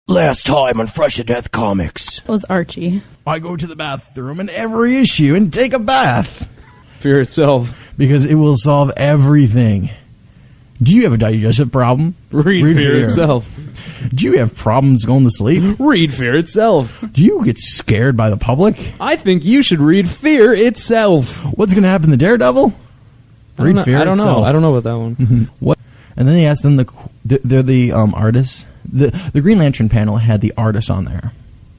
Last time on Fresh to Death Comics. It was Archie. I go to the bathroom in every issue and take a bath. Fear itself. Because it will solve everything. Do you have a digestive problem? Read Fear itself. Do you have problems going to sleep? Read Fear itself. Do you get scared by the public? I think you should read Fear itself. What's going to happen to Daredevil? Read Fear I don't itself. know. I don't know about that one. What? And then he asked them, they're the artists. The Green Lantern panel had the artists on there.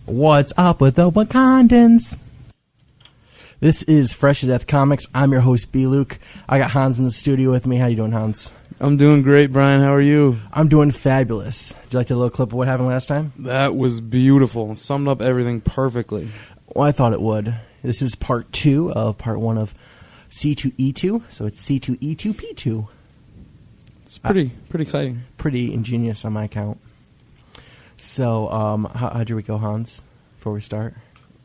What's up with the Wakandans? This is Fresh to Death Comics. I'm your host, B. Luke. I got Hans in the studio with me. How you doing, Hans? I'm doing great, Brian. How are you? I'm doing fabulous. Did you like the little clip of what happened last time? That was beautiful. Summed up everything perfectly. Well, I thought it would. This is part 2 of part 1 of C2e2. So it's C2e2P2. It's pretty exciting. Pretty ingenious on my account. So, how'd your week go, Hans, before we start?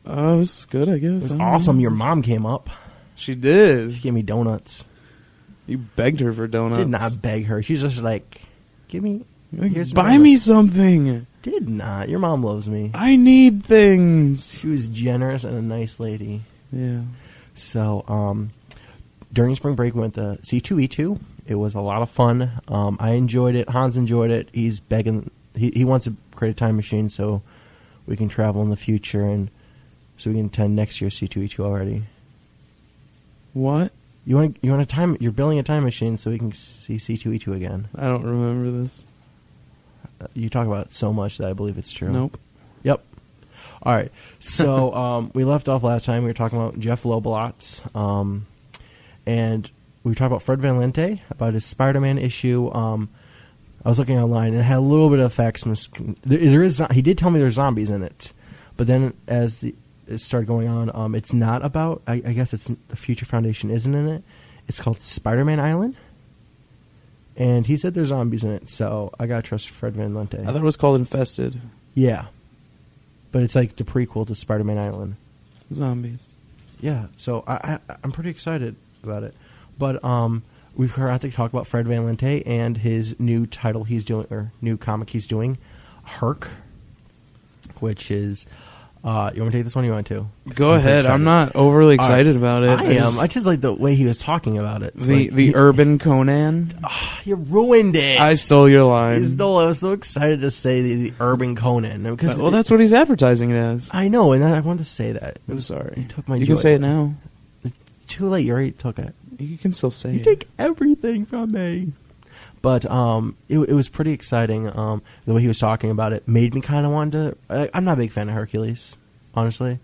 It was good, I guess. It was awesome. Your mom came up. She did. She gave me donuts. You begged her for donuts. Did not beg her. She's just like, give me... Buy me something. Did not. Your mom loves me. I need things. She was generous and a nice lady. Yeah. So, during spring break, we went to C2e2. It was a lot of fun. I enjoyed it. Hans enjoyed it. He's begging... He wants to create a time machine so we can travel in the future and so we can attend next year's C2e2 already. What? You want a time? You're building a time machine so we can see C2e2 again. I don't remember this. You talk about it so much that I believe it's true. Nope. Yep. All right. So we left off last time. We were talking about Jeff Loblotz, and we talked about Fred Van Lente, about his Spider-Man issue. I was looking online, and it had a little bit of facts. There is. He did tell me there's zombies in it, but then as it started going on, it's not about. I guess it's the Future Foundation isn't in it. It's called Spider-Man Island, and he said there's zombies in it. So I gotta trust Fred Van Lente. I thought it was called Infested. Yeah, but it's like the prequel to Spider-Man Island. Zombies. Yeah, so I'm pretty excited about it, but we've heard to talk about Fred Van Lente and his new title he's doing, or new comic he's doing, Herc, which is, you want me to take this one or you want to? Go ahead. I'm not overly excited about it. I am. I just like the way he was talking about it. The urban Conan. You ruined it. I stole your line. I was so excited to say the urban Conan. Because well, that's what he's advertising it as. I know, and I wanted to say that. I'm sorry. You took my You joy. can say it now. Too late. You already took it. You can still say You it. take everything from me. But it was pretty exciting. The way he was talking about it made me kind of want to... I'm not a big fan of Hercules, honestly.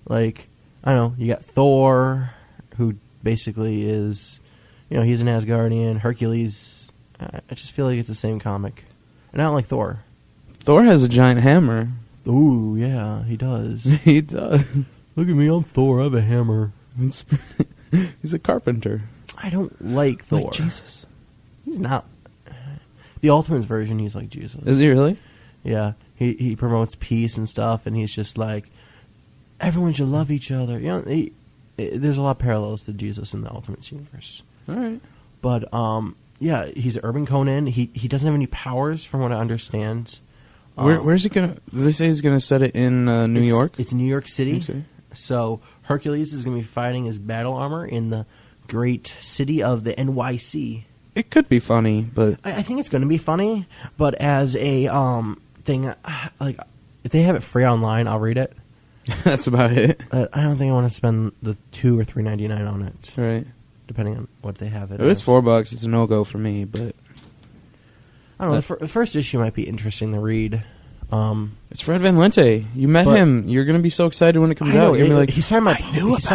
Like, I don't know. You got Thor, who basically is... You know, he's an Asgardian. Hercules, I just feel like it's the same comic. And I don't like Thor. Thor has a giant hammer. Ooh, yeah, he does. He does. Look at me, I'm Thor. I have a hammer. He's a carpenter. I don't like Thor. Like Jesus. He's not. The Ultimates version, he's like Jesus. Is he really? Yeah. He promotes peace and stuff, and he's just like, everyone should love each other. You know, there's a lot of parallels to Jesus in the Ultimates universe. All right. But, yeah, he's an urban Conan. He doesn't have any powers, from what I understand. Where's he going to... They say he's going to set it in New York? It's New York City. New York City. So Hercules is going to be fighting his battle armor in the great city of the NYC. It could be funny, but... I think it's going to be funny, but as a thing, like, if they have it free online, I'll read it. That's about it. I don't think I want to spend the $2 or $3.99 on it. Right. Depending on what they have it. If it's $4, it's a no-go for me, but... I don't know, the first issue might be interesting to read. It's Fred Van Lente. You met him. You're going to be so excited when it comes out. You're going to be like, he signed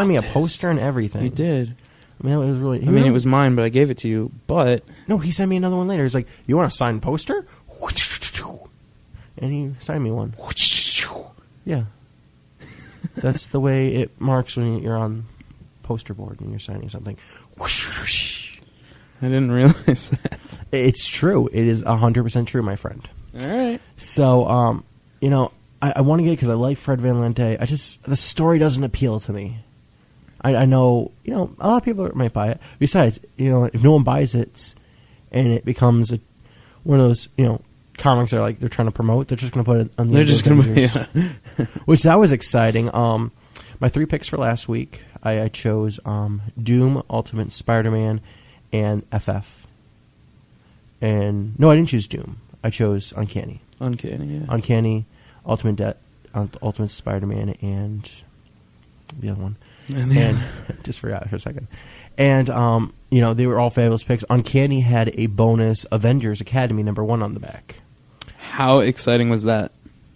me a poster and everything. He did. I mean, it was really... it was mine, but I gave it to you, but... No, he sent me another one later. He's like, you want a signed poster? And he signed me one. Yeah. That's the way it marks when you're on poster board and you're signing something. I didn't realize that. It's true. It is 100% true, my friend. All right. So, you know, I want to get it because I like Fred Van Lente. The story doesn't appeal to me. I know, you know, a lot of people might buy it. Besides, you know, if no one buys it and it becomes one of those, you know, comics are like they're trying to promote. They're just going to put it on the They're just going to, yeah. Which that was exciting. My 3 picks for last week, I chose Doom, Ultimate Spider-Man, and FF. And no, I didn't choose Doom. I chose Uncanny. Uncanny, Ultimate Spider-Man, and the other one. And just forgot for a second. And they were all fabulous picks. Uncanny had a bonus Avengers Academy #1 on the back. How exciting was that?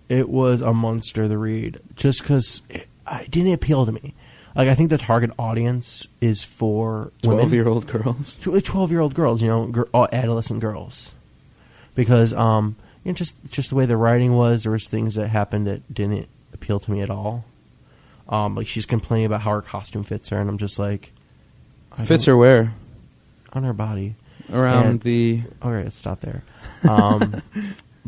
It was a monster to read, just because it didn't appeal to me. Like, I think the target audience is for 12-year-old girls. 12-year-old girls, adolescent girls. Because, just the way the writing was, there was things that happened that didn't appeal to me at all. Like, she's complaining about how her costume fits her, and I'm just like... Fits her where? On her body. Around the... Okay, let's stop there.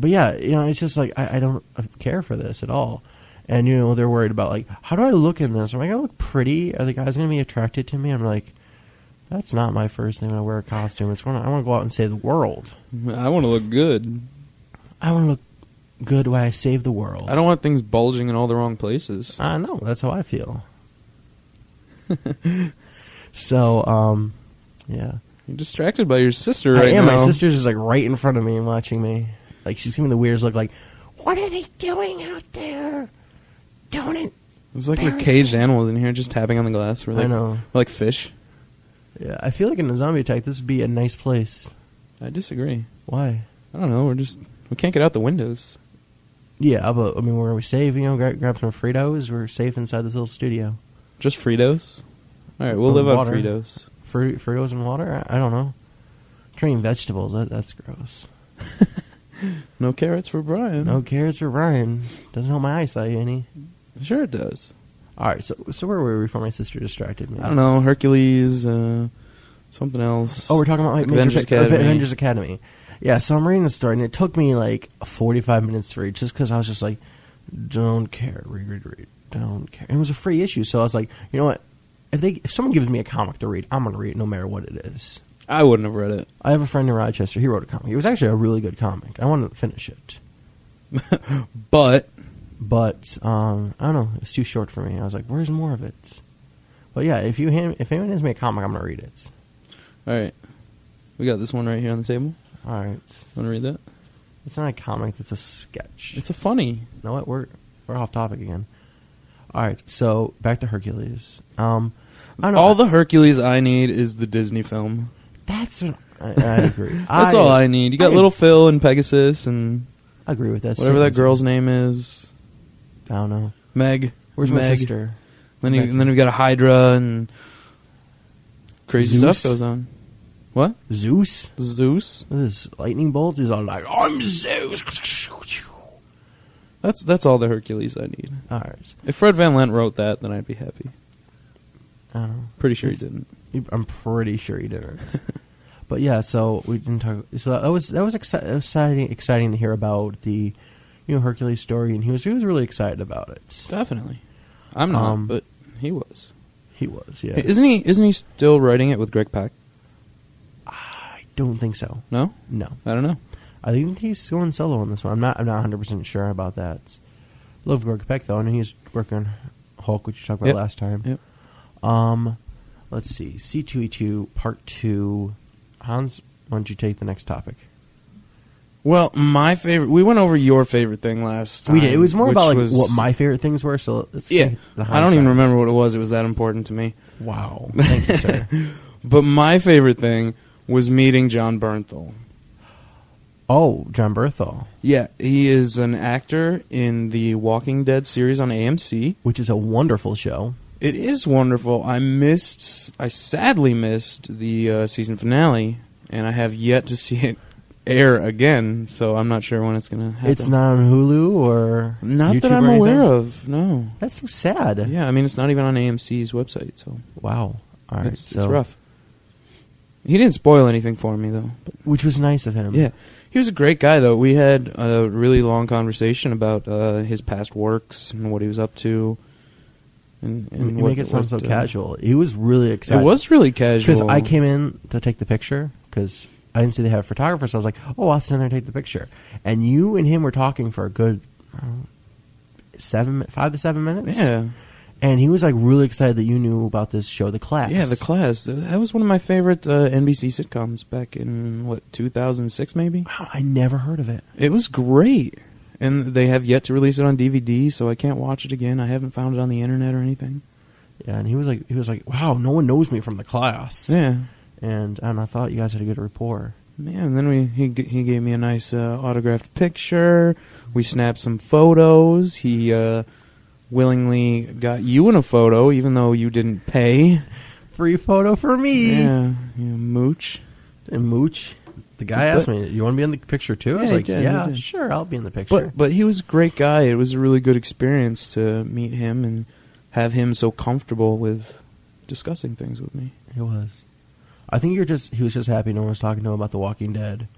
But yeah, it's just like, I don't care for this at all. And, they're worried about, like, how do I look in this? Am I going to look pretty? Are the guys going to be attracted to me? I'm like, that's not my first thing when I wear a costume. It's when I want to go out and save the world. I want to look good. I want to look good while I save the world. I don't want things bulging in all the wrong places. I know. That's how I feel. So, yeah. You're distracted by your sister right now. I am. My sister's just, like, right in front of me and watching me. Like, she's giving me the weirdest look, like, what are they doing out there? Don't it? It's like we're caged animals in here just tapping on the glass. We're like, I know. We're like fish. Yeah, I feel like in a zombie attack, this would be a nice place. I disagree. Why? I don't know. We can't get out the windows. Yeah, but, I mean, where we safe, grab some Fritos. We're safe inside this little studio. Just Fritos? All right, we'll live on Fritos. Fritos and water? I don't know. Training vegetables, that's gross. No carrots for Brian. No carrots for Brian. Doesn't help my eyesight any. Sure it does. All right, so where were we before my sister distracted me? I don't know. Hercules, something else. Oh, we're talking about Avengers Academy. Yeah, so I'm reading the story, and it took me like 45 minutes to read, just because I was just like, don't care, read, don't care. And it was a free issue, so I was like, you know what? If someone gives me a comic to read, I'm going to read it no matter what it is. I wouldn't have read it. I have a friend in Rochester. He wrote a comic. It was actually a really good comic. I wanted to finish it. But I don't know. It was too short for me. I was like, where's more of it? But yeah, if anyone hands me a comic, I'm going to read it. All right. We got this one right here on the table. All right. Want to read that? It's not a comic. It's a sketch. It's a funny. No, what? We're off topic again. All right. So back to Hercules. I don't know. All the Hercules I need is the Disney film. That's what I agree. That's all I need. You got Little Phil and Pegasus and I agree with that. Whatever that girl's name is. I don't know. Meg. Where's my sister? And then we've got a Hydra and crazy stuff goes on. What? Zeus? This lightning bolts is all like, I'm Zeus. That's all the Hercules I need. All right. If Fred Van Lent wrote that, then I'd be happy. I don't know. Pretty sure he didn't. I'm pretty sure he didn't. But yeah, so we didn't talk. So that was exciting to hear about the, Hercules story, and he was really excited about it. Definitely. I'm not, but he was. He was, yeah. Hey, isn't he still writing it with Greg Pak? I don't think so. No? No. I don't know. I think he's going solo on this one. I'm not 100% sure about that. Love Greg Pak though, and he's working on Hulk, which you talked about last time. Yep. Let's see. C2e2 Part 2. Hans, why don't you take the next topic? Well, my favorite... We went over your favorite thing last time. We did. It was more about what my favorite things were, so let's I don't even remember what it was. It was that important to me. Wow. Thank you, sir. But my favorite thing was meeting John Bernthal. Oh, John Bernthal. Yeah, he is an actor in the Walking Dead series on AMC. Which is a wonderful show. It is wonderful. I sadly missed the season finale, and I have yet to see it air again, so I'm not sure when it's going to happen. It's not on Hulu or Not YouTube that I'm aware of, no. That's so sad. Yeah, I mean, it's not even on AMC's website, so... Wow. All right, it's rough. He didn't spoil anything for me, though. Which was nice of him. Yeah. He was a great guy, though. We had a really long conversation about his past works and what he was up to. And you make it sound so casual. He was really excited. It was really casual. Because I came in to take the picture, because I didn't see they have photographers. So I was like, oh, I'll stand there and take the picture. And you and him were talking for a good 5 to 7 minutes. Yeah. And he was like really excited that you knew about this show, The Class. Yeah, The Class. That was one of my favorite NBC sitcoms back in, 2006 maybe? Wow, I never heard of it. It was great. And they have yet to release it on DVD, so I can't watch it again. I haven't found it on the internet or anything. Yeah, and he was like, wow, no one knows me from The Class. Yeah. And I thought you guys had a good rapport. Yeah, and then he gave me a nice autographed picture. We snapped some photos. He willingly got you in a photo, even though you didn't pay. Free photo for me. Yeah, mooch. And Mooch, the guy asked me, you want to be in the picture too? I was like, yeah, sure, I'll be in the picture. But he was a great guy. It was a really good experience to meet him and have him so comfortable with discussing things with me. He was. I think he was just happy no one was talking to him about The Walking Dead.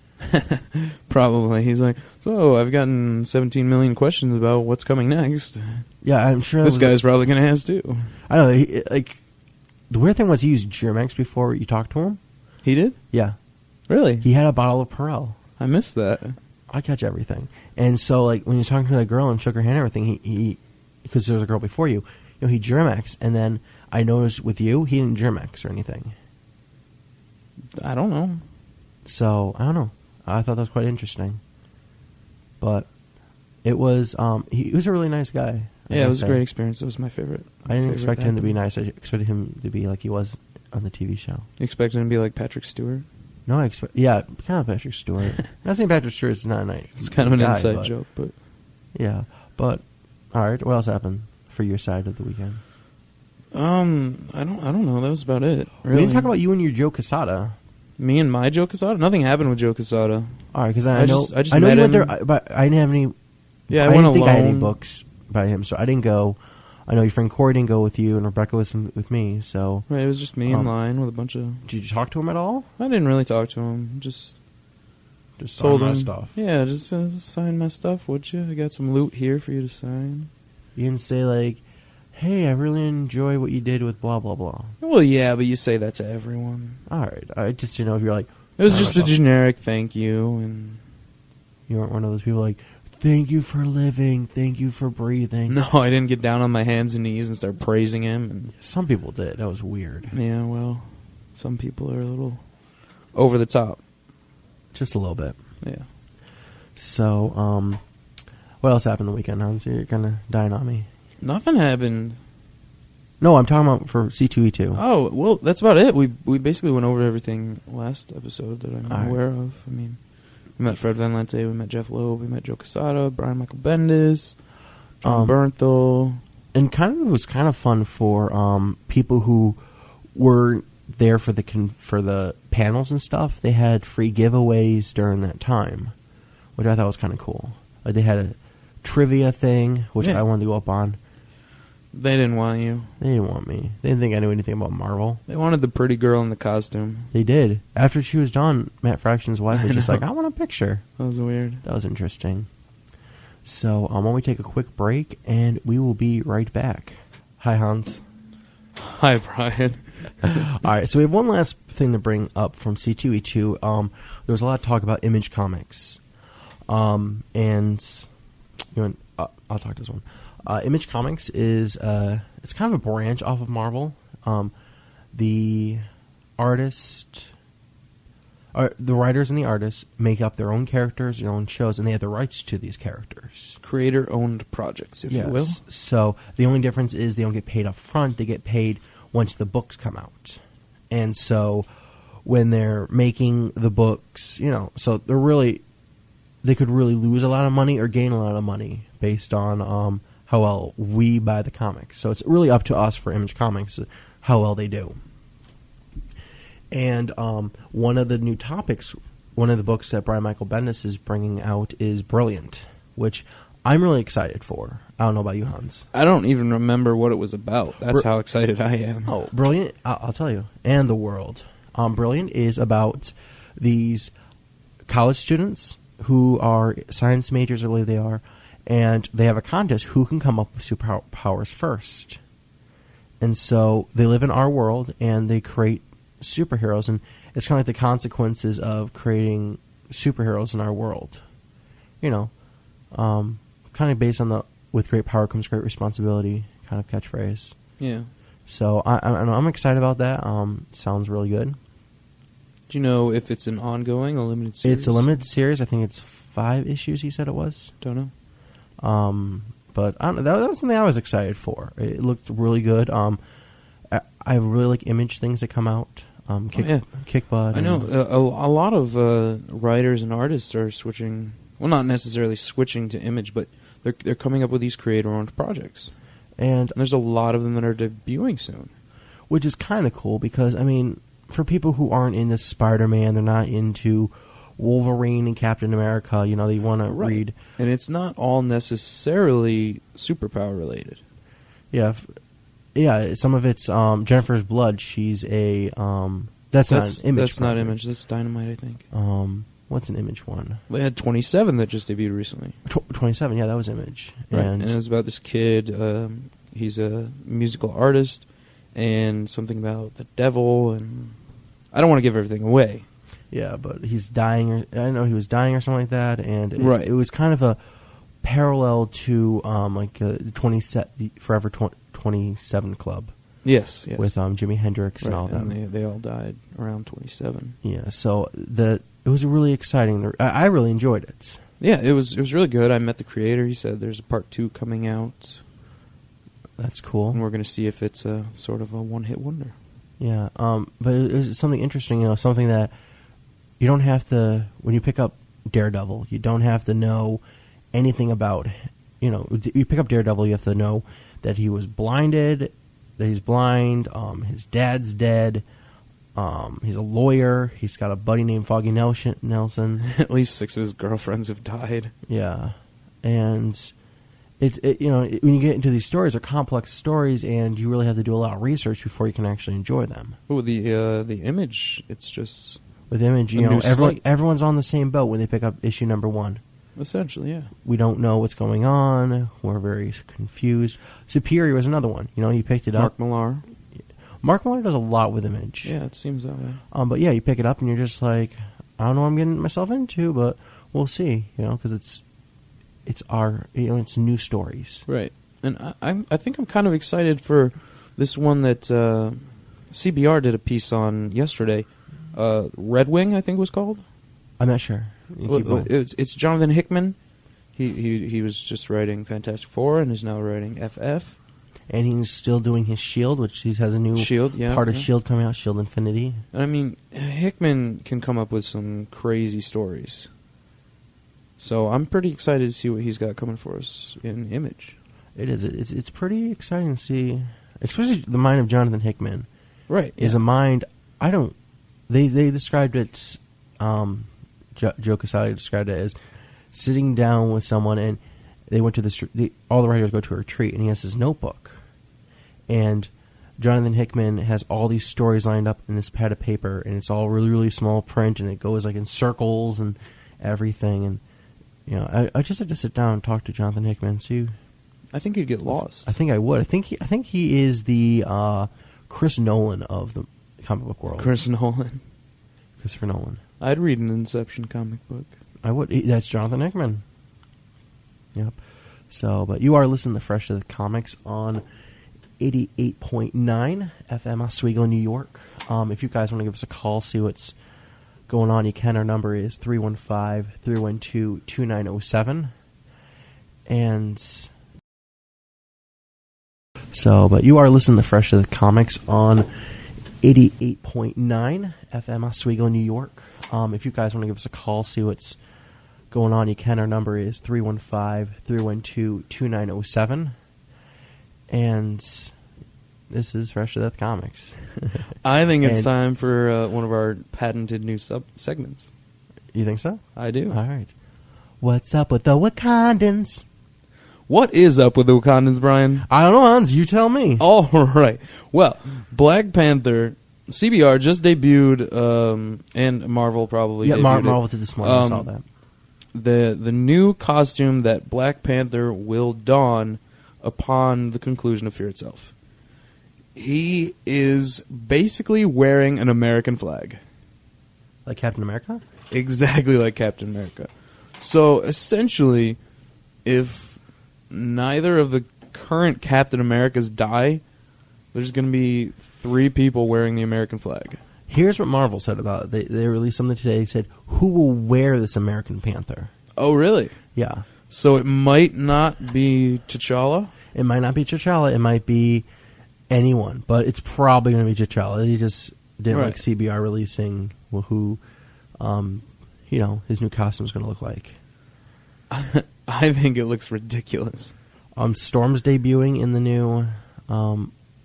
Probably. He's like, so I've gotten 17 million questions about what's coming next. Yeah, I'm sure. This guy's probably going to ask too. I know. The weird thing was he used Germex before you talked to him. He did? Yeah. Really? He had a bottle of Perel. I missed that. I catch everything. And so, when he was talking to that girl and shook her hand and everything, he because there was a girl before you, he Germex. And then I noticed with you, he didn't Germex or anything. I don't know. So, I don't know. I thought that was quite interesting. But it was, he was a really nice guy. Yeah, it was a great experience. It was my favorite. I didn't expect him to be nice. I expected him to be like he was on the TV show. You expected him to be like Patrick Stewart? No, kind of Patrick Stewart. Not saying Patrick Stewart's not a nice. It's kind of an guy, inside joke, but yeah. But all right, what else happened for your side of the weekend? I don't know. That was about it. Really. We didn't talk about you and your Joe Quesada. Me and my Joe Quesada? Nothing happened with Joe Quesada. All right, because I just I know met you went him. there, but I didn't have any. Yeah, I went didn't think I had any alone. books by him, so I didn't go. I know your friend Corey didn't go with you, and Rebecca was with me. So Right, it was just me in line with a bunch of. Did you talk to him at all? I didn't really talk to him. Just told told him him stuff. Yeah, just sign my stuff, would you? I got some loot here for you to sign. You didn't say like, "Hey, I really enjoy what you did with blah blah blah." Well, yeah, but you say that to everyone. All right, I just didn't know if you're like. It was just a generic thank you, and You weren't one of those people like, "Thank you for living, thank you for breathing." no, I didn't get down on my hands and knees and start praising him. And Some people did. That was weird. yeah, well, some people are a little over the top. Just a little bit. Yeah. So, what else happened the weekend, Hans? You're kind of dying on me. Nothing happened. No, I'm talking about for C2e2. Oh, well, that's about it. We basically went over everything last episode that I'm All right. aware of. I mean, we met Fred Van Lente, we met Jeff Loeb, we met Joe Quesada, Brian Michael Bendis, John Bernthal. And it was kind of fun for people who were there for the panels and stuff. They had free giveaways during that time, which I thought was kind of cool. Like they had a trivia thing, which Yeah. I wanted to go up on. They didn't want you. They didn't want me. They didn't think I knew anything about Marvel. They wanted the pretty girl in the costume. They did. After she was done, Matt Fraction's wife was just like, "I want a picture." That was weird. That was interesting. So, why don't we take a quick break, and we will be right back. Hi, Hans. Hi, Brian. All right, so we have one last thing to bring up from C2e2. There was a lot of talk about Image Comics. And I'll talk to this one. Image Comics is it's kind of a branch off of Marvel. The writers and the artists make up their own characters, their own shows, and they have the rights to these characters. Creator-owned projects, if you will. So the only difference is they don't get paid up front. They get paid once the books come out. And so when they're making the books, so they could really lose a lot of money or gain a lot of money based on how well we buy the comics. So it's really up to us for Image Comics how well they do. And one of the new topics, one of the books that Brian Michael Bendis is bringing out is Brillant, which I'm really excited for. I don't know about you, Hans. I don't even remember what it was about. That's how excited I am. Oh, Brilliant, I'll tell you. And the world. Brilliant is about these college students who are science majors, I believe they are, and they have a contest who can come up with superpowers first. And so they live in our world, and they create superheroes, and it's kind of like the consequences of creating superheroes in our world. You know, kind of based on the "with great power comes great responsibility" kind of catchphrase. Yeah. So I'm excited about that. Sounds really good. Do you know if it's an ongoing, a limited series? It's a limited series. I think it's 5 issues. He said it was. Don't know. But I don't know, that was something I was excited for. It looked really good. I really like Image things that come out. Kick Butt. I know a lot of writers and artists are switching. Well, not necessarily switching to Image, but they're coming up with these creator-owned projects. And there's a lot of them that are debuting soon, which is kind of cool because I mean, for people who aren't into Spider-Man, they're not into Wolverine and Captain America. You know, they want to read, and it's not all necessarily superpower related. Yeah. Yeah, some of it's Jennifer's Blood. She's a that's not an Image. That's project. Not Image. That's Dynamite, I think. What's an Image one? They had 27 that just debuted recently. 27, yeah, that was Image. Right, and it was about this kid. He's a musical artist, and something about the devil, and I don't want to give everything away. Yeah, but he's dying. I know he was dying or something like that, and it was kind of a parallel to the Forever 27 Club. Yes. With Jimi Hendrix and all that. And they all died around 27. Yeah, so it was really exciting. I really enjoyed it. Yeah, it was really good. I met the creator. He said there's a part 2 coming out. That's cool. And we're going to see if it's a sort of a one-hit wonder. Yeah, but it was something interesting, something that you don't have to, when you pick up Daredevil, you don't have to know anything about, you pick up Daredevil, you have to know that he was blinded, that he's blind, his dad's dead, he's a lawyer, he's got a buddy named Foggy Nelson. At least 6 of his girlfriends have died. Yeah, and when you get into these stories, they're complex stories, and you really have to do a lot of research before you can actually enjoy them. Oh, the Image, it's just with Image, everyone's on the same boat when they pick up issue number 1. Essentially, yeah. We don't know what's going on. We're very confused. Superior was another one. You picked it up. Mark Millar does a lot with Image. Yeah, it seems that way. But yeah, you pick it up and you're just like, I don't know what I'm getting myself into, but we'll see. Because it's our, it's new stories. Right. And I think I'm kind of excited for this one that CBR did a piece on yesterday. Red Wing, I think it was called. I'm not sure. It's Jonathan Hickman. He was just writing Fantastic Four and is now writing FF. And he's still doing his Shield, which he has a new part of Shield coming out, Shield Infinity. And I mean, Hickman can come up with some crazy stories. So I'm pretty excited to see what he's got coming for us in Image. It is. It's pretty exciting to see, especially the mind of Jonathan Hickman. Right. Is a mind. They described it. Joe Casale described it as sitting down with someone, and they went to all the writers go to a retreat, and he has his notebook, and Jonathan Hickman has all these stories lined up in this pad of paper, and it's all really, really small print, and it goes like in circles and everything, and I just like to sit down and talk to Jonathan Hickman. See, I think you'd get lost. I think I would. I think he is the Chris Nolan of the comic book world. Christopher Nolan. I'd read an Inception comic book. I would. That's Jonathan Hickman. Yep. So, but you are listening to Fresh to the Comics on 88.9 FM Oswego, New York. If you guys want to give us a call, see what's going on, you can. Our number is 315-312-2907. And so, but you are listening to Fresh to the Comics on 88.9 FM Oswego, New York. If you guys want to give us a call, see what's going on, you can. Our number is 315-312-2907. And this is Fresh to Death Comics. I think it's time for one of our patented new segments. You think so? I do. All right. What's up with the Wakandans? What is up with the Wakandans, Brian? I don't know, Hans. You tell me. All right. Well, Black Panther, CBR just debuted, and Marvel probably debuted. Yeah, Marvel did this morning. I saw that. The new costume that Black Panther will don upon the conclusion of Fear itself. He is basically wearing an American flag. Like Captain America? Exactly like Captain America. So, essentially, if neither of the current Captain Americas die, there's going to be 3 people wearing the American flag. Here's what Marvel said about it. They released something today. They said, who will wear this American Panther? Oh, really? Yeah. So it might not be T'Challa? It might not be T'Challa. It might be anyone. But it's probably going to be T'Challa. He just didn't like CBR releasing who, his new costume is going to look like. I think it looks ridiculous. Storm's debuting in the new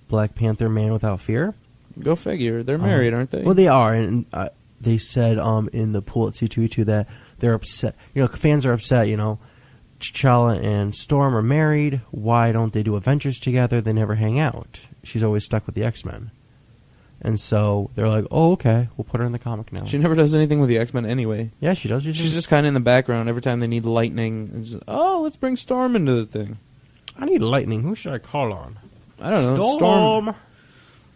Black Panther Man Without Fear. Go figure. They're married, aren't they? Well, they are. And they said in the pool at C2e2 that they're upset. Fans are upset, T'Challa and Storm are married. Why don't they do Avengers together? They never hang out. She's always stuck with the X-Men. And so they're like, oh, okay, we'll put her in the comic now. She never does anything with the X-Men anyway. Yeah, she does. She's just kind of in the background every time they need lightning. It's just, let's bring Storm into the thing. I need lightning. Who should I call on? I don't know. Storm.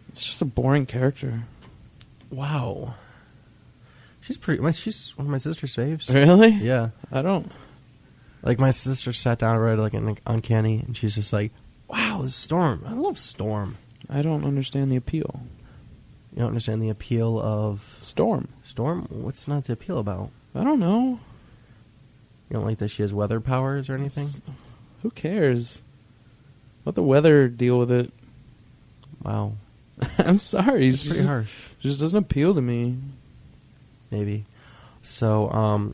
It's just a boring character. Wow. She's she's one of my sister's faves. Really? Yeah. I don't. Like, my sister sat down and read like an Uncanny, and she's just like, wow, Storm. I love Storm. I don't understand the appeal. You don't understand the appeal of... Storm. Storm? What's not the appeal about? I don't know. You don't like that she has weather powers or anything? Who cares? Let the weather deal with it. Wow. I'm sorry. It's pretty harsh. It just doesn't appeal to me. Maybe. So,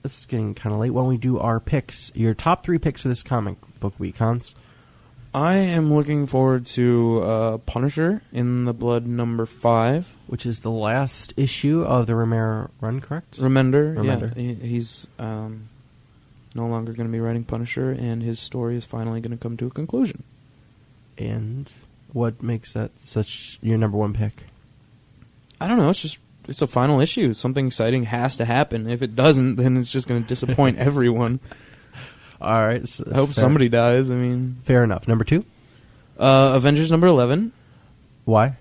it's getting kind of late. Why don't we do our picks? Your top 3 picks for this comic book week, Hans? I am looking forward to Punisher in the Blood number 5. Which is the last issue of the Romero run, correct? Remender. Yeah. He's no longer going to be writing Punisher, and his story is finally going to come to a conclusion. And what makes that such your number 1 pick? I don't know. It's a final issue. Something exciting has to happen. If it doesn't, then it's just going to disappoint everyone. All right. So I hope somebody dies. I mean, fair enough. Number 2? Avengers number 11. Why?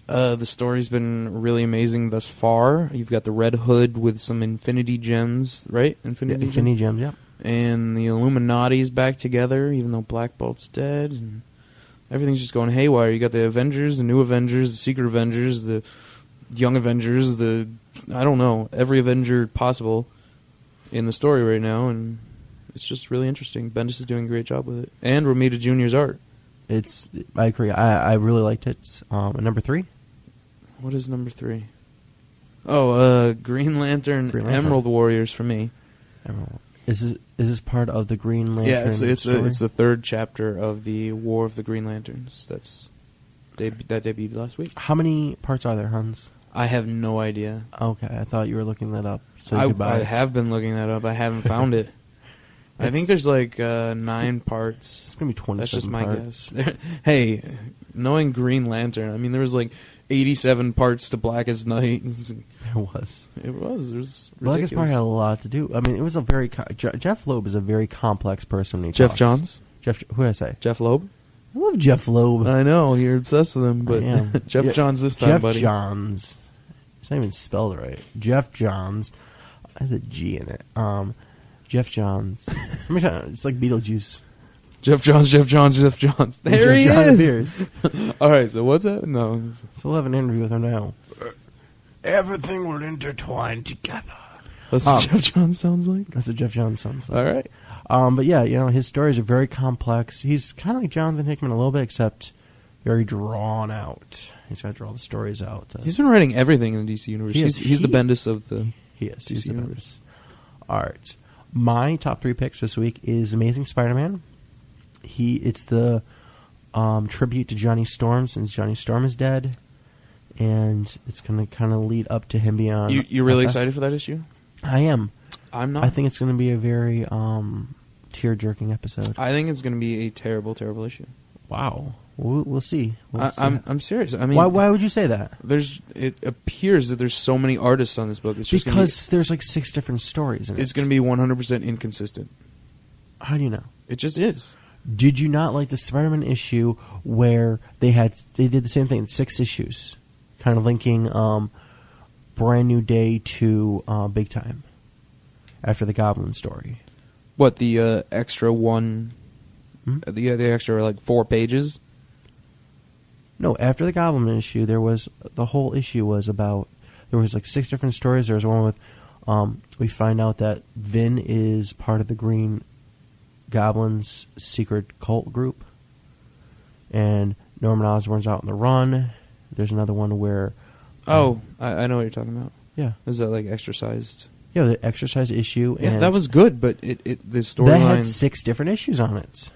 The story's been really amazing thus far. You've got the Red Hood with some Infinity Gems, right? Infinity Gems, yeah. And the Illuminati's back together, even though Black Bolt's dead. And everything's just going haywire. You got the Avengers, the New Avengers, the Secret Avengers, the Young Avengers, I don't know, every Avenger possible in the story right now, and it's just really interesting. Bendis is doing a great job with it. And Romita Jr.'s art. I agree. I really liked it. Number 3? What is number 3? Oh, Green Lantern, Emerald Warriors for me. Emerald. Is this part of the Green Lantern? Yeah, it's the 3rd chapter of the War of the Green Lanterns. That debuted last week. How many parts are there, Hans? I have no idea. Okay, I thought you were looking that up. So you could buy I it. have been looking that up. I haven't found it. I think there's like 9 parts. It's going to be 27 That's just my parts. guess. Hey, knowing Green Lantern, I mean, there was like 87 parts to Blackest Night. There was. It was. It was ridiculous. Blackest Part had a lot to do. I mean, it was a very... Jeff Loeb is a very complex person when he Jeff talks. Johns? Who did I say? Jeff Loeb? I love Jeff Loeb. I know, you're obsessed with him, but Jeff Johns this time, buddy. Jeff Johns. It's not even spelled right. Jeff Johns. Has a G in it. Jeff Johns. It's like Beetlejuice. Jeff Johns. There he is. All right, so what's that? No. So we'll have an interview with him now. Everything will intertwine together. That's what Jeff Johns sounds like? That's what Jeff Johns sounds like. All right. But yeah, his stories are very complex. He's kind of like Jonathan Hickman a little bit, except very drawn out. He's got to draw the stories out. He's been writing everything in the DC universe. He's the Bendis of the DC DC universe. All right. My top 3 picks this week is Amazing Spider-Man. It's the tribute to Johnny Storm, since Johnny Storm is dead, and it's going to kind of lead up to him being on. You're really excited for that issue? I am. I'm not. I think it's going to be a very tear-jerking episode. I think it's going to be a terrible, terrible issue. Wow. We'll see. I'm serious. I mean, why would you say that? It appears that there's so many artists on this book. It's just because there's like 6 different stories in it. It's going to be 100% inconsistent. How do you know? It just is. Did you not like the Spider-Man issue where they did the same thing, 6 issues, kind of linking brand new day to Big Time after the Goblin story. What, the extra one? The extra, like, 4 pages? No, after the Goblin issue, the whole issue was about, there was like 6 different stories. There was one with, we find out that Vin is part of the Green Goblin's secret cult group. And Norman Osborn's out on the run. There's another one where... I know what you're talking about. Yeah. Is that, like, exercised? Yeah, the exercise issue. Yeah, and that was good, but the storyline... That had 6 different issues on it.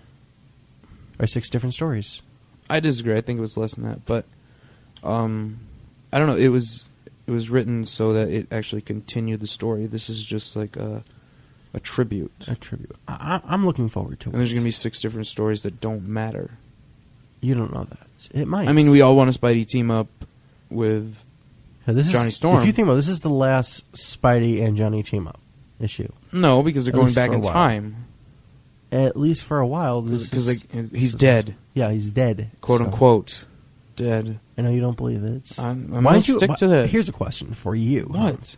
Or 6 different stories. I disagree. I think it was less than that, but I don't know. It was written so that it actually continued the story. This is just like a tribute. A tribute. I'm looking forward to it. And there's going to be 6 different stories that don't matter. You don't know that. It might. I mean, we all want a Spidey team up with Johnny Storm. If you think about it, this is the last Spidey and Johnny team up issue. No, because they're going back in time. At least for a while. Because he's dead. Yeah, he's dead. Quote unquote. Dead. I know you don't believe it. I'm going to stick to that. Here's a question for you. What?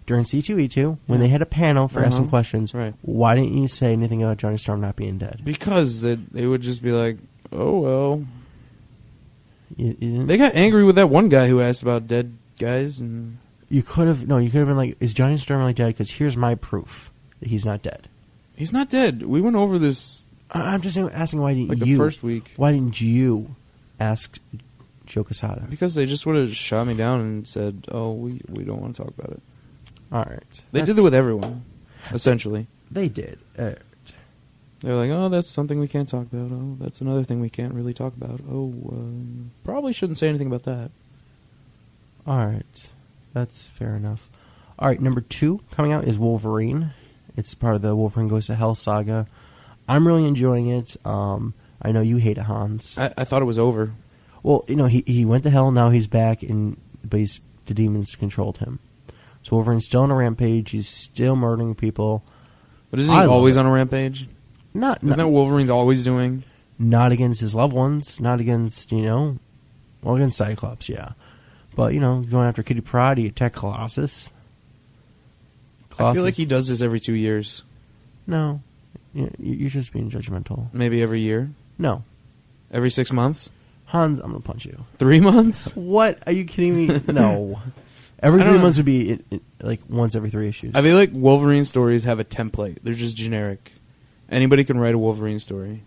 During C2e2, when they had a panel for asking questions, right. Why didn't you say anything about Johnny Storm not being dead? Because they would just be like, oh, well. You didn't? They got angry with that one guy who asked about dead guys. And you could have been like, is Johnny Storm really dead? Because here's my proof that he's not dead. He's not dead. We went over this. I'm just asking why didn't the first week. Why didn't you ask Joe Quesada? Because they just would have shot me down and said, oh, we don't want to talk about it. All right. They did it with everyone, essentially. They did. They're like, oh, that's something we can't talk about. Oh, that's another thing we can't really talk about. Oh, probably shouldn't say anything about that. All right. That's fair enough. All right, number 2 coming out is Wolverine. It's part of the Wolverine Goes to Hell saga. I'm really enjoying it. I know you hate it, Hans. I thought it was over. Well, he went to hell, now he's back, but the demons controlled him. So Wolverine's still on a rampage. He's still murdering people. But isn't he always on a rampage? Isn't that what Wolverine's always doing? Not against his loved ones. Not against, against Cyclops, yeah. But, going after Kitty Pryde, he attacked Colossus. I feel like he does this every 2 years. No. You're just being judgmental. Maybe every year? No. Every 6 months? Hans, I'm going to punch you. 3 months? What? Are you kidding me? No. Every 3 months would be like once every 3 issues. I feel like Wolverine stories have a template. They're just generic. Anybody can write a Wolverine story.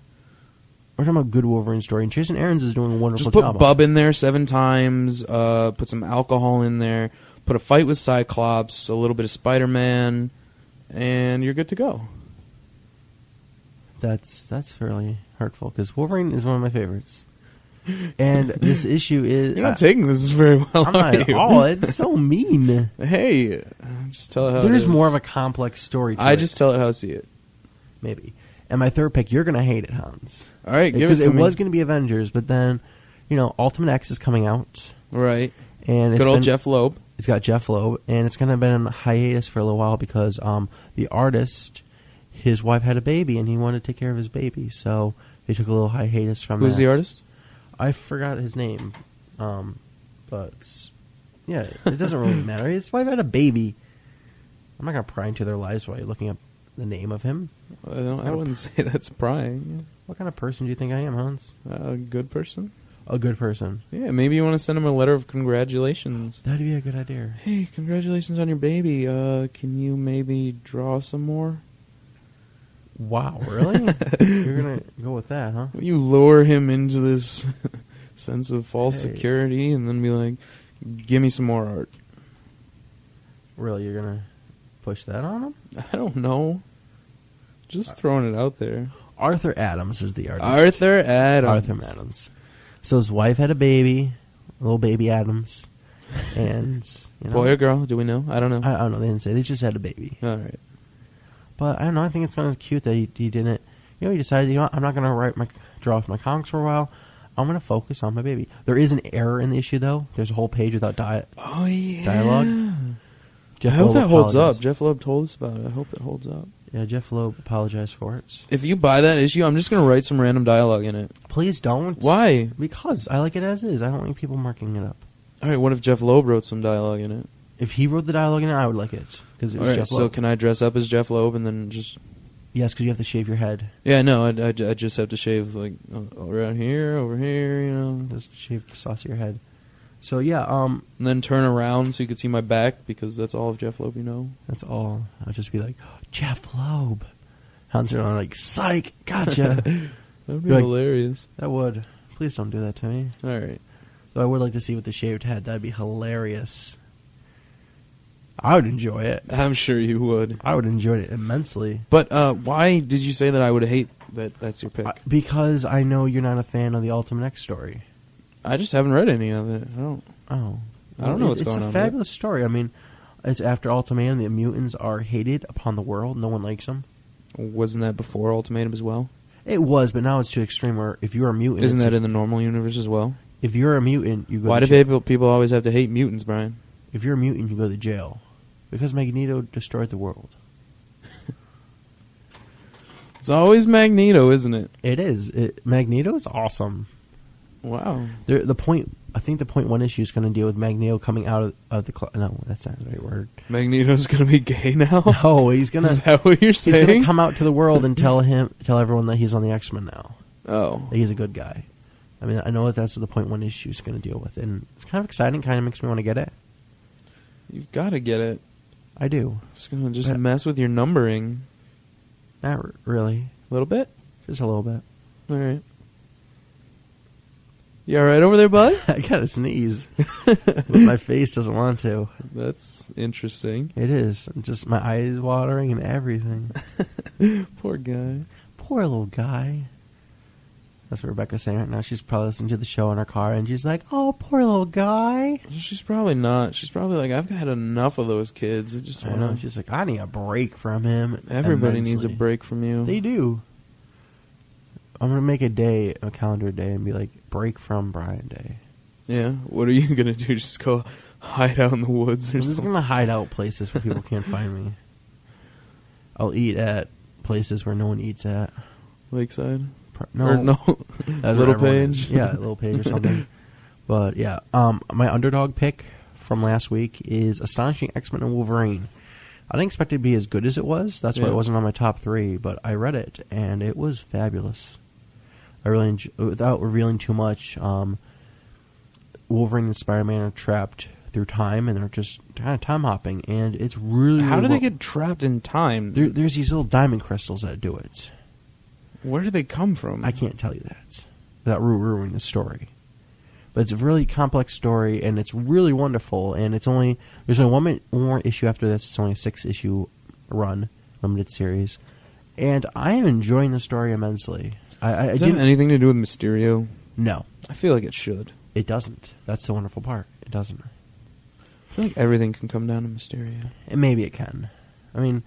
We're talking about good Wolverine story. And Jason Aaron's is doing a wonderful job. Just put Bub in there 7 times. Put some alcohol in there. Put a fight with Cyclops. A little bit of Spider-Man. And you're good to go. That's fairly hurtful because Wolverine is one of my favorites. And this issue is... You're not taking this very well, I'm not at all. It's so mean. Hey, just tell it how it is. There's more of a complex story to it. I just tell it how I see it. Maybe. And my third pick, you're going to hate it, Hans. All right, give it to me. Because it was going to be Avengers, but then, Ultimate X is coming out. Right. And good old Jeff Loeb. It's got Jeff Loeb, and it's going to have been on hiatus for a little while because the artist, his wife had a baby, and he wanted to take care of his baby, so they took a little hiatus from that. Who's the artist? I forgot his name, but yeah, it doesn't really matter. His wife had a baby. I'm not going to pry into their lives while you're looking up the name of him. I wouldn't say that's prying. What kind of person do you think I am, Hans? A good person? A good person. Yeah, maybe you want to send him a letter of congratulations. That'd be a good idea. Hey, congratulations on your baby. Can you maybe draw some more? Wow, really? You're going to go with that, huh? You lure him into this sense of false security and then be like, give me some more art. Really, you're going to push that on him? I don't know. Just throwing it out there. Arthur Adams is the artist. Arthur Adams. So his wife had a baby, little baby Adams. And, boy or girl, do we know? I don't know. I don't know. They didn't say. They just had a baby. All right. But I don't know. I think it's kind of cute that he didn't. He decided, I'm not going to draw my comics for a while. I'm going to focus on my baby. There is an error in the issue, though. There's a whole page without dialogue. I hope that holds up. Jeff Loeb told us about it. I hope it holds up. Yeah, Jeff Loeb apologized for it. If you buy that issue, I'm just going to write some random dialogue in it. Please don't. Why? Because I like it as is. I don't like people marking it up. All right, what if Jeff Loeb wrote some dialogue in it? If he wrote the dialogue in it, I would like it because it was Jeff Loeb. So can I dress up as Jeff Loeb and then just? Yes, because you have to shave your head. Yeah, no, I just have to shave like around here, over here, you know. Just shave the sauce of your head. So yeah, and then turn around so you could see my back because that's all of Jeff Loeb, you know. That's all. I'll just be like, Jeff Loeb. Hans are like, psych, gotcha. That would be hilarious. That would. Please don't do that to me. All right. So I would like to see with the shaved head. That'd be hilarious. I would enjoy it. I'm sure you would. I would enjoy it immensely. But why did you say that I would hate that that's your pick? Because I know you're not a fan of the Ultimate X story. I just haven't read any of it. I don't know what's going on. It's a fabulous story. I mean, it's after Ultimatum. The mutants are hated upon the world. No one likes them. Wasn't that before Ultimatum as well? It was, but now it's too extreme where if you're a mutant... Isn't that in the normal universe as well? If you're a mutant, you go Why to do jail. people always have to hate mutants, Brian? If you're a mutant, you go to jail. Because Magneto destroyed the world. It's always Magneto, isn't it? It is. Magneto is awesome. Wow. I think the point one issue is going to deal with Magneto coming out of the no, that's not the right word. Magneto's going to be gay now? No, he's going to... Is that what you're saying? He's going to come out to the world and tell everyone that he's on the X-Men now. Oh. That he's a good guy. I mean, I know that's what the point one issue is going to deal with. And it's kind of exciting, kind of makes me want to get it. You've got to get it. I do. It's going to just mess with your numbering. Not really. A little bit? Just a little bit. All right. You all right over there, bud? I got to sneeze. But my face doesn't want to. That's interesting. It is. Just my eyes watering and everything. Poor guy. Poor little guy. That's what Rebecca's saying right now. She's probably listening to the show in her car, and she's like, oh, poor little guy. She's probably not. She's probably like, I've had enough of those kids. I just want to. She's like, I need a break from him. Everybody needs a break from you. They do. I'm going to make a calendar day, and be like, break from Brian Day. Yeah? What are you going to do? Just go hide out in the woods or I'm something? just going to hide out places where people can't find me. I'll eat at places where no one eats at. Lakeside? No. Or no. Little Page? Yeah, Little Page or something. But, yeah. My underdog pick from last week is Astonishing X-Men and Wolverine. I didn't expect it to be as good as it was. That's why it wasn't on my top 3. But I read it, and it was fabulous. I really without revealing too much, Wolverine and Spider-Man are trapped through time, and they're just kind of time hopping, and it's really... How do they get trapped in time? There's these little diamond crystals that do it. Where do they come from? I can't tell you that without ruining the story. But it's a really complex story, and it's really wonderful, and there's only one more issue after this. It's only a 6-issue run, limited series, and I am enjoying the story immensely. Does it have anything to do with Mysterio? No. I feel like it should. It doesn't. That's the wonderful part. It doesn't. I feel like everything can come down to Mysterio. And maybe it can. I mean,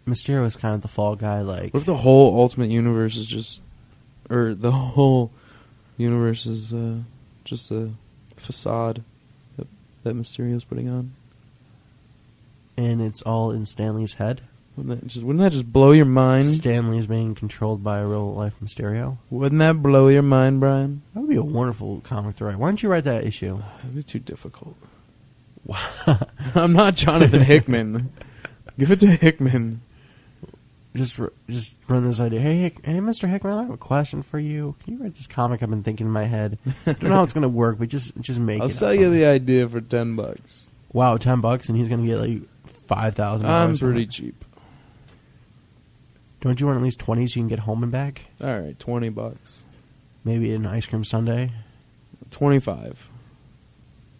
Mysterio is kind of the fall guy. Like, what if the whole Ultimate Universe is just... Or the whole universe is just a facade that Mysterio's putting on? And it's all in Stanley's head? Wouldn't that just blow your mind? Stanley's being controlled by a real-life Mysterio? Wouldn't that blow your mind, Brian? That would be a wonderful comic to write. Why don't you write that issue? That'd be too difficult. I'm not Jonathan Hickman. Give it to Hickman. Just run this idea. Hey, Mr. Hickman, I have a question for you. Can you write this comic I've been thinking in my head? I don't know how it's going to work, but just make it. I'll sell you the idea for $10. Wow, $10, and he's going to get like $5,000. I'm pretty cheap. Don't you want at least 20 so you can get home and back? All right, $20. Maybe an ice cream sundae? 25.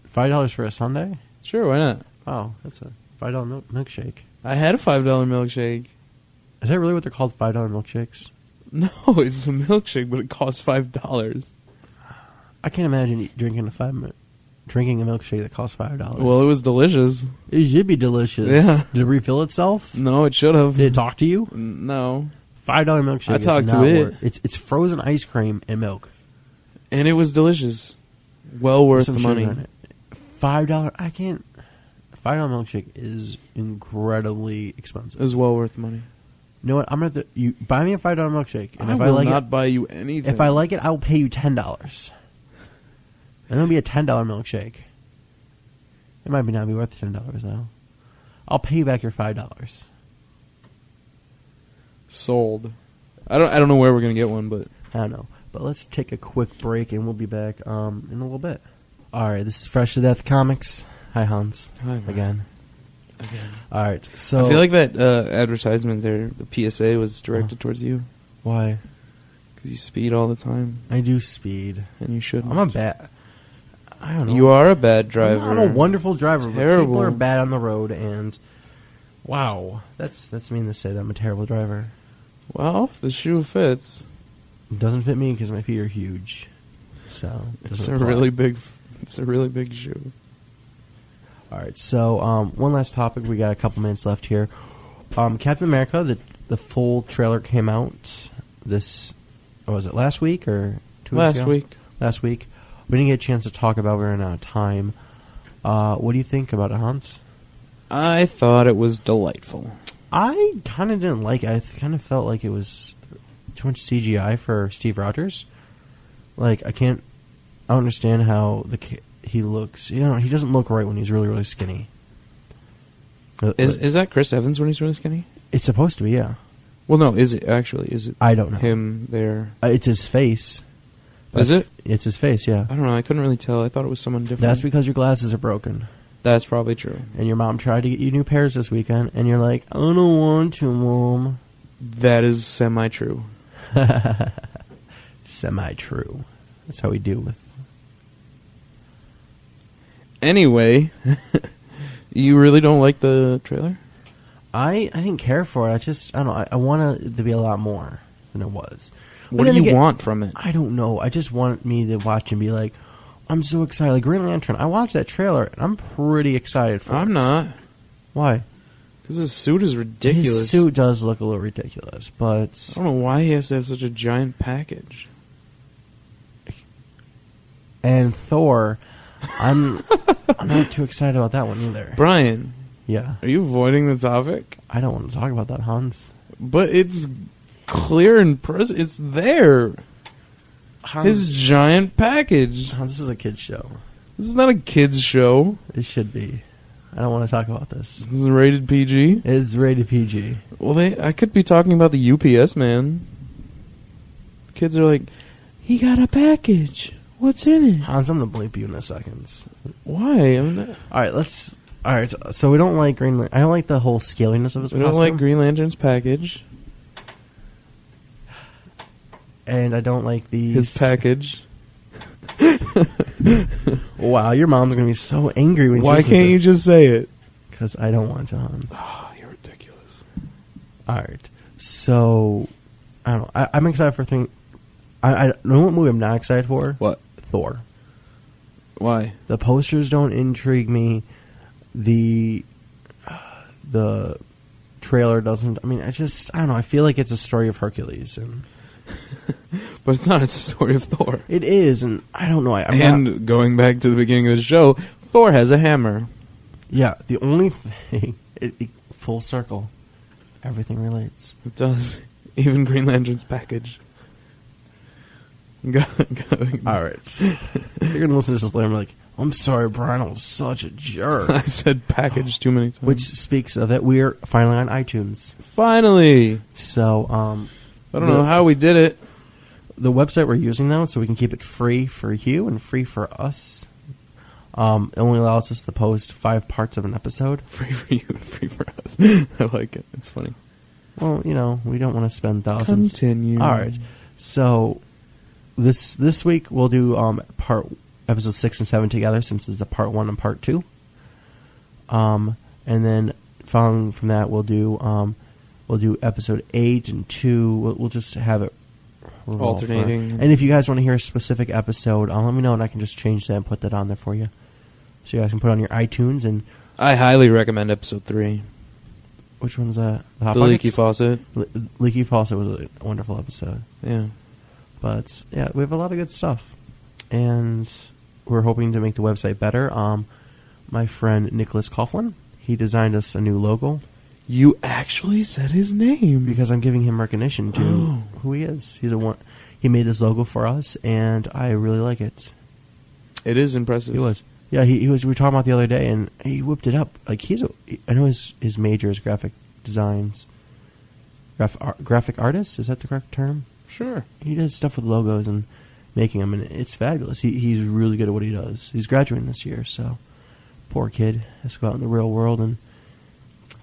$5 for a sundae? Sure, why not? Oh, that's a $5 milkshake. I had a $5 milkshake. Is that really what they're called, $5 milkshakes? No, it's a milkshake, but it costs $5. I can't imagine drinking a milkshake that costs $5. Well, it was delicious. It should be delicious. Yeah. Did it refill itself? No, it should have. Did it talk to you? No. $5 milkshake. I talked to it. It's frozen ice cream and milk. And it was delicious. Well worth the money. $5. I can't. $5 milkshake is incredibly expensive. It was well worth the money. You know what? I'm gonna you buy me a $5 milkshake, and I will not buy you anything. If I like it, I will pay you $10. And it'll be a $10 milkshake. It might not be worth $10 though. I'll pay you back your $5. Sold. I don't know where we're gonna get one, but I don't know. But let's take a quick break, and we'll be back in a little bit. All right, this is Fresh to Death Comics. Hi, Hans. Hi, man. Again. All right, so I feel like that advertisement there, the PSA, was directed towards you. Why? Because you speed all the time. I do speed, and you shouldn't. I'm a bad. I don't know. You are a bad driver. I'm a wonderful driver, Terrible. but people are bad on the road, and wow, that's mean to say that I'm a terrible driver. Well, if the shoe fits. It doesn't fit me because my feet are huge. So It's a really big shoe. All right, so one last topic. We got a couple minutes left here. Captain America, the full trailer came out was it last week or 2 weeks ago? Last week. We didn't get a chance to talk about it. We ran out of time. What do you think about it, Hans? I thought it was delightful. I kind of didn't like it. I kind of felt like it was too much CGI for Steve Rogers. Like, I don't understand how he looks. You know, he doesn't look right when he's really, really skinny. Is that Chris Evans when he's really skinny? It's supposed to be, yeah. Well, no, is it actually? Is it? I don't know. Him there? It's his face. Is it? It's his face, yeah. I don't know. I couldn't really tell. I thought it was someone different. That's because your glasses are broken. That's probably true. And your mom tried to get you new pairs this weekend, and you're like, I don't want to, Mom. That is semi-true. Semi-true. That's how we do with... Anyway, you really don't like the trailer? I didn't care for it. I don't know. I want it to be a lot more than it was. What do you want from it? I don't know. I just want me to watch and be like, I'm so excited. Like Green Lantern, I watched that trailer, and I'm pretty excited for it. I'm not. Why? Because his suit is ridiculous. His suit does look a little ridiculous, but... I don't know why he has to have such a giant package. And Thor, I'm not too excited about that one either. Brian. Yeah. Are you avoiding the topic? I don't want to talk about that, Hans. But it's clear and present. It's there. Hans, his giant package. Hans, this is a kid's show. This is not a kid's show. It should be. I don't want to talk about this. This is rated PG? It's rated PG. Well, I could be talking about the UPS man. Kids are like, he got a package. What's in it? Hans, I'm going to bleep you in a second. Why? All right, so we don't like Green Lantern. I don't like the whole scaliness of his costume. We don't like Green Lantern's package. And I don't like his package. Wow, your mom's going to be so angry when she Why can't you just say it? Because I don't want to, Hans. Oh, you're ridiculous. All right. So, I don't know. I'm excited for things. I know what movie I'm not excited for? What? Thor. Why? The posters don't intrigue me. The trailer doesn't. I mean, I don't know. I feel like it's a story of Hercules. But it's not. It's a story of Thor. It is, and I don't know. Going back to the beginning of the show, Thor has a hammer. Yeah, the only thing... full circle. Everything relates. It does. Even Green Lantern's package. All right. You're going to listen to this later and be like, I'm sorry, Brian, I was such a jerk. I said package too many times. Which speaks of it, we're finally on iTunes. Finally! So, I don't know how we did it. The website we're using now, so we can keep it free for you and free for us. It only allows us to post 5 parts of an episode. Free for you and free for us. I like it. It's funny. Well, we don't want to spend thousands. Continue. All right. So, this week we'll do episodes 6 and 7 together, since it's the part 1 and part 2. And then following from that, we'll do episode 8 and 2. We'll just have it alternating. And if you guys want to hear a specific episode, let me know, and I can just change that and put that on there for you, so you guys can put it on your iTunes. And I highly recommend episode 3. Which one's that? The Leaky Faucet. Leaky Faucet was a wonderful episode. Yeah. But yeah, we have a lot of good stuff, and we're hoping to make the website better. My friend Nicholas Coughlin, he designed us a new logo. You actually said his name because I'm giving him recognition to who he is. He made this logo for us, and I really like it. It is impressive. It was. Yeah, he was. We were talking about the other day, and he whipped it up. Like I know his major is graphic designs. Graphic artist, is that the correct term? Sure. He does stuff with logos and making them, and it's fabulous. He's really good at what he does. He's graduating this year, so poor kid has to go out in the real world and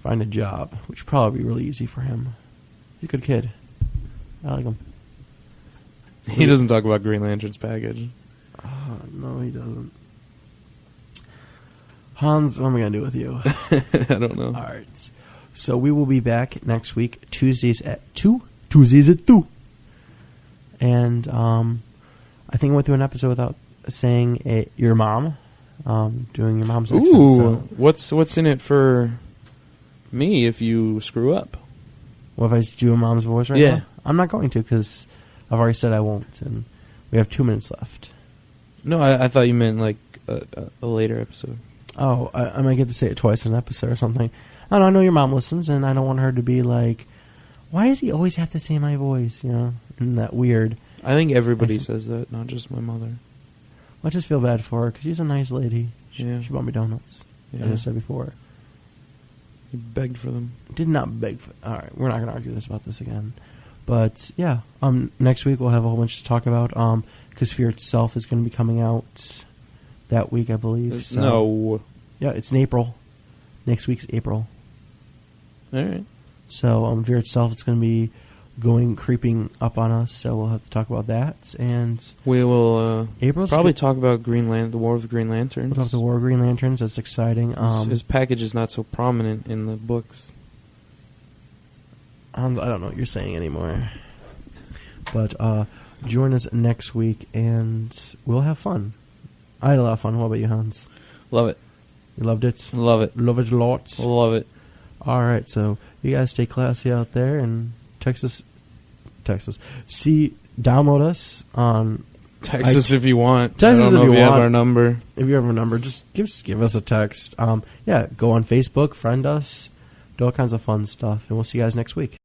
find a job, which would probably be really easy for him. He's a good kid. I like him. He doesn't talk about Green Lantern's package. No, he doesn't. Hans, what am I going to do with you? I don't know. All right. So we will be back next week, Tuesdays at 2. Tuesdays at 2. And I think I went through an episode without saying your mom, doing your mom's accent. Ooh, so. What's in it for me if you screw up? What if I do a mom's voice right now? I'm not going to because I've already said I won't, and we have 2 minutes left. No, I thought you meant like a later episode. Oh, I might get to say it twice in an episode or something. I know your mom listens, and I don't want her to be like, why does he always have to say my voice, and that weird. I think everybody says that, not just my mother. I just feel bad for her, because she's a nice lady. She bought me donuts, yeah. as I said before. You begged for them. Did not beg for all right, we're not going to argue about this again. But, yeah, next week we'll have a whole bunch to talk about, because Fear Itself is going to be coming out that week, I believe. So. No. Yeah, it's in April. Next week's April. All right. So, Fear Itself is going to be creeping up on us, so we'll have to talk about that. And we will April's probably talk about the War of the Green Lanterns. We'll talk about the War of Green Lanterns. That's exciting. His package is not so prominent in the books. I don't know what you're saying anymore. But join us next week, and we'll have fun. I had a lot of fun. What about you, Hans? Love it. You loved it? Love it. Love it a lot? Love it. All right, so you guys stay classy out there, and text us. Download us on... Text us if you want. Text us if you have want. our number. If you have our number, just give us a text. Go on Facebook, friend us, do all kinds of fun stuff, and we'll see you guys next week.